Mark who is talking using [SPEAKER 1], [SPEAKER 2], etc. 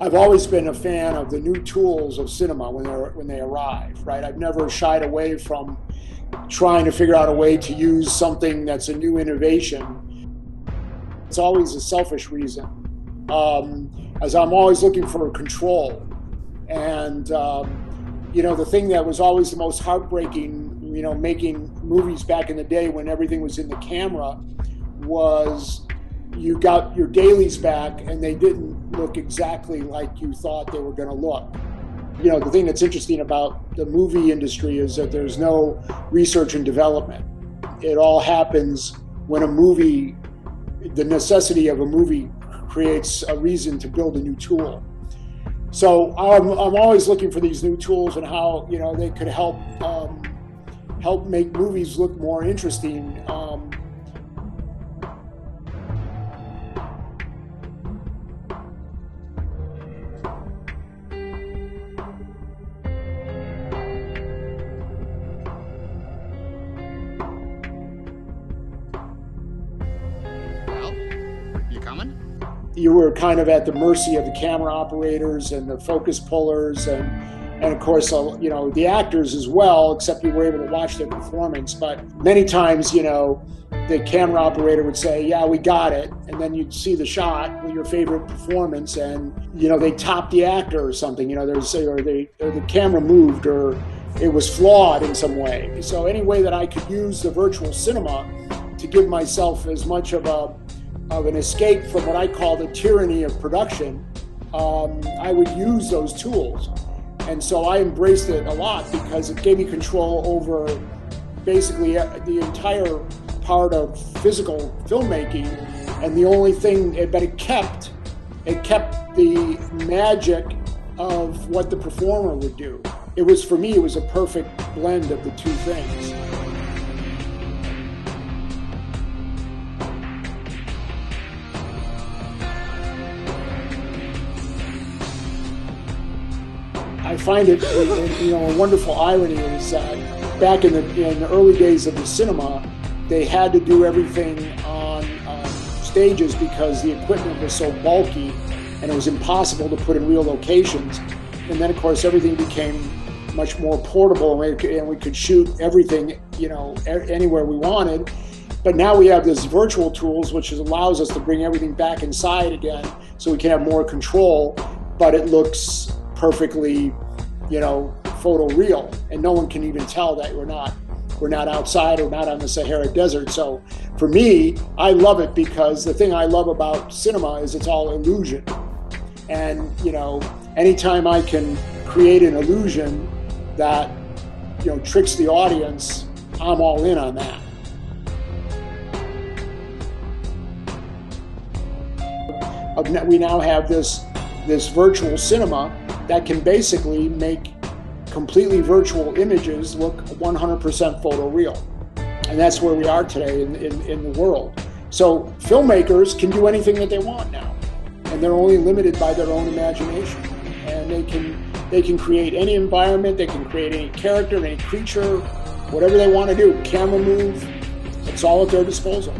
[SPEAKER 1] I've always been a fan of the new tools of cinema when they arrive, right? I've never shied away from trying to figure out a way to use something that's a new innovation. It's always a selfish reason, as I'm always looking for control. And, the thing that was always the most heartbreaking, making movies back in the day when everything was in the camera was you got your dailies back and they didn't look exactly like you thought they were going to look. The thing that's interesting about the movie industry is that there's no research and development. It all happens when the necessity of a movie creates a reason to build a new tool. So I'm always looking for these new tools and how, they could help make movies look more interesting. You were kind of at the mercy of the camera operators and the focus pullers and of course, the actors as well, except you were able to watch their performance. But many times, the camera operator would say, yeah, we got it. And then you'd see the shot with your favorite performance and, they topped the actor or something, or the camera moved or it was flawed in some way. So any way that I could use the virtual cinema to give myself as much of an escape from what I call the tyranny of production, I would use those tools. And so I embraced it a lot because it gave me control over basically the entire part of physical filmmaking. And the only thing, but it kept the magic of what the performer would do. For me, it was a perfect blend of the two things. I find it, a wonderful irony is that back in the early days of the cinema, they had to do everything on stages because the equipment was so bulky and it was impossible to put in real locations. And then, of course, everything became much more portable and we could shoot everything, anywhere we wanted. But now we have this virtual tools, which allows us to bring everything back inside again so we can have more control, but it looks perfectly, photoreal, and no one can even tell that we're not outside or not on the Sahara Desert. So for me, I love it because the thing I love about cinema is it's all illusion. And, anytime I can create an illusion that, tricks the audience, I'm all in on that. We now have this virtual cinema that can basically make completely virtual images look 100% photoreal. And that's where we are today in the world. So filmmakers can do anything that they want now. And they're only limited by their own imagination. And they can create any environment, they can create any character, any creature, whatever they want to do. Camera move, it's all at their disposal.